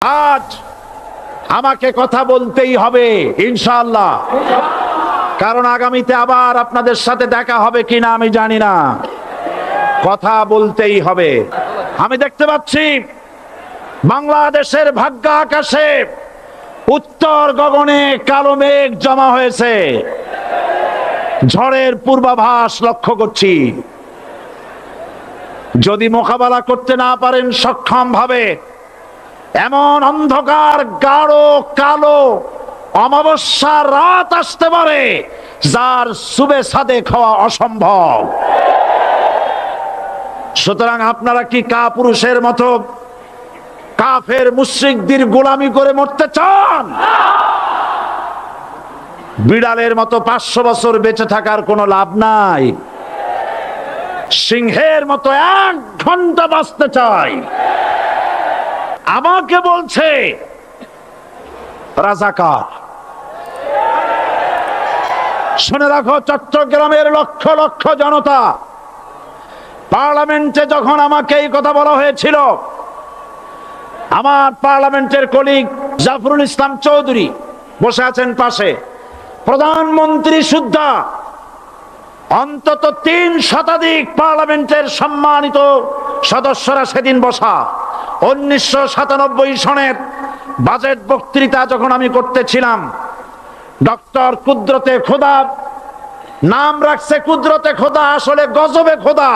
আজ আমাকে কথা বলতেই হবে ইনশাআল্লাহ, কারণ আগামীতে আবার আপনাদের সাথে দেখা হবে কিনা আমি জানি না। কথা বলতেই হবে। আমি দেখতে পাচ্ছি বাংলাদেশের ভাগ্য আকাশে উত্তর গগনে কালো মেঘ জমা হয়েছে, ঝড়ের পূর্বাভাস লক্ষ্য করছি। যদি মোকাবেলা করতে না পারেন সক্ষম ভাবে, এমন অন্ধকার গাঢ় কালো অমাবস্যার রাত আসতে পারে যার সুবে সাদে খাওয়া অসম্ভব। সুতরাং আপনারা কি কাপুরুষের মতো কাফের মুশরিকদের গোলামি করে মরতে চান? বিড়ালের মতো 500 বছর বেঁচে থাকার কোনো লাভ নাই। সিংহের মতো 1 ঘন্টা বাঁচতে চাই। আমাকে বলছে রাজাকার। শুনে রাখো, চট্টগ্রামের লক্ষ লক্ষ জনতা, পার্লামেন্টে যখন আমাকে এই কথা বলা হয়েছিল, আমার পার্লামেন্টের কলিগ জাফরুল ইসলাম চৌধুরী বসে আছেন পাশে, প্রধানমন্ত্রী সুদ্ধা, অন্তত 3 শতাধিক পার্লামেন্টের সম্মানিত সদস্যরা সেদিন বসা। 1997 সনের বাজেট বক্তৃতা যখন আমি করতেছিলাম, ডক্টর কুদরতে খোদা, নাম রাখছে কুদরতে খোদা, আসলে গজবে খোদা।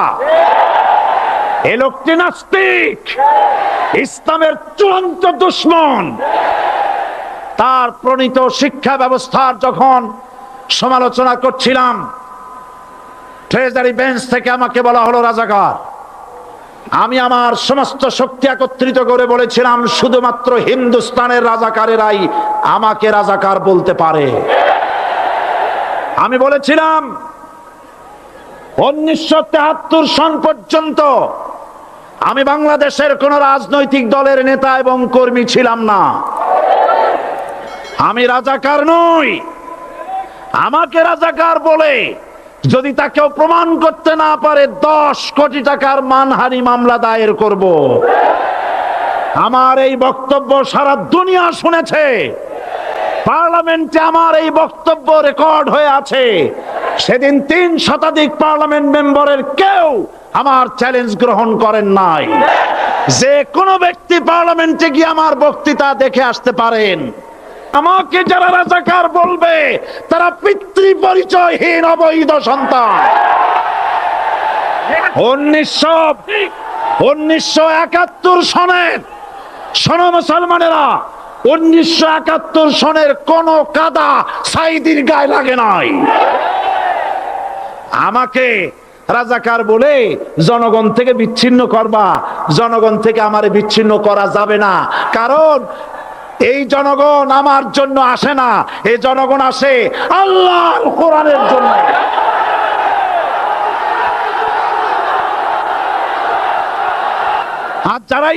এ লোকটি নাস্তিক, ইসলামের চূড়ান্ত দুশমন। তার প্রণীত শিক্ষা ব্যবস্থার যখন সমালোচনা করছিলাম, ট্রেজারি বেঞ্চ থেকে আমাকে বলা হলো রাজাকার। আমি আমার সমস্ত শক্তি একত্রিত করে বলেছিলাম, শুধুমাত্র হিন্দুস্তানের রাজাকারেরাই আমাকে রাজাকার বলতে পারে। আমি বলেছিলাম 1973 সন পর্যন্ত আমি বাংলাদেশের কোন রাজনৈতিক দলের নেতা এবং কর্মী ছিলাম না। আমি রাজাকার নই। আমাকে রাজাকার বলে যদি তাকেও প্রমাণ করতে না পারে, 10 কোটি টাকার মানহানি মামলা দায়ের করব। আমার এই বক্তব্য সারা দুনিয়া শুনেছে। পার্লামেন্টে আমার এই বক্তব্য রেকর্ড হয়ে আছে। সেদিন 3 শতাধিক পার্লামেন্ট মেম্বারের কেউ আমার চ্যালেঞ্জ গ্রহণ করেন নাই। যে কোনো ব্যক্তি পার্লামেন্টে গিয়ে আমার বক্তৃতা দেখে আসতে পারেন। আমাকে যারা রাজাকার বলবে তারা পিতৃ পরিচয়হীন অবৈধ সন্তান। 1971 সনের, শোনো মুসলমানেরা, 1971 সনের কোন কাদা সাইদির গায়ে লাগে নাই। আমাকে রাজাকার বলে জনগণ থেকে বিচ্ছিন্ন করবা। জনগণ থেকে আমারে বিচ্ছিন্ন করা যাবে না, কারণ এই জনগণ আমার জন্য আসে না, এই জনগণ আসে আল্লাহর কোরআনের জন্য। আর যারা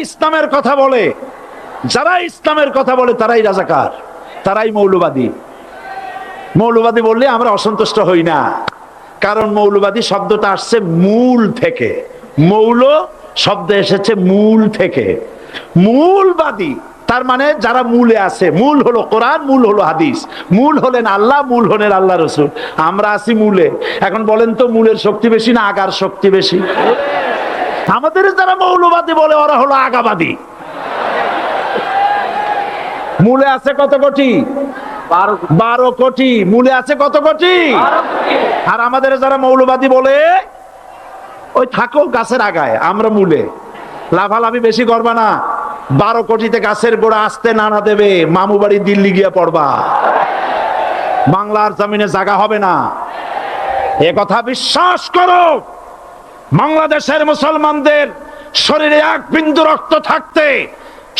ইসলামের কথা বলে, তারাই রাজাকার, তারাই মৌলবাদী। মৌলবাদী বললে আমরা অসন্তুষ্ট হই না, কারণ মৌলবাদী শব্দটা আসছে মূল থেকে। মৌল শব্দ এসেছে মূল থেকে। মূলবাদী তার মানে যারা মূলে আছে। মূল হলো কোরআন, মূল হলো হাদিস, মূল হলেন আল্লাহ, মূল হলেন আল্লাহ রসুল। আমরা আছি মূলে। এখন বলেন তো, মূলের শক্তি বেশি না আগার শক্তি বেশি? আমাদের যারা মৌলবাদী বলে ওরা হলো আগাবাদী। মূলে আছে কত কোটি? 12 কোটি। মূলে আছে কত কোটি? আর আমাদের যারা মৌলবাদী বলে, ওই থাকো গাছের আগায়, আমরা মূলে। লাভালাভি বেশি করবা না। 12 কোটিতে গাছের গোড়া আসতে নানা দেবে, মামু বাড়ি দিল্লি গিয়ে পড়বা, বাংলার জমিনে জায়গা হবে না। এ কথা বিশ্বাস করো। বাংলাদেশের মুসলমানদের শরীরে 1 বিন্দু রক্ত থাকতে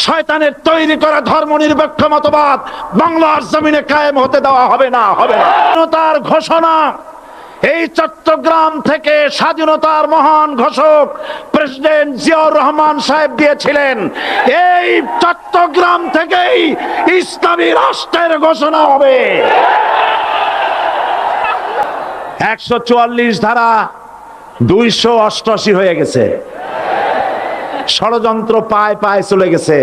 শয়তানের তৈরি করা ধর্মনিরপেক্ষ মতবাদ বাংলার জমিনে কায়েম হতে দেওয়া হবে না, হবে না। স্বাধীনতার ঘোষণা এই চট্টগ্রাম থেকে স্বাধীনতার মহান ঘোষক প্রেসিডেন্ট জিয়াউর রহমান সাহেব দিয়েছিলেন। এই চট্টগ্রাম থেকেই ইসলামী রাষ্ট্রের ঘোষণা হবে। 144 ধারা 288 হয়ে গেছে। ষড়যন্ত্র পায় পায় চলে গেছে।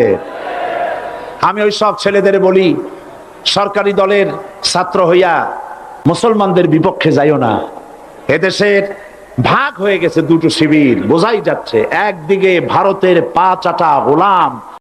আমি ওই সব ছেলেদের বলি, সরকারি দলের ছাত্র হইয়া মুসলমানদের বিপক্ষে যাইও না। এদেশের ভাগ হয়ে গেছে দুটো শিবির, বোঝাই যাচ্ছে। একদিকে ভারতের পা চাটা গোলাম,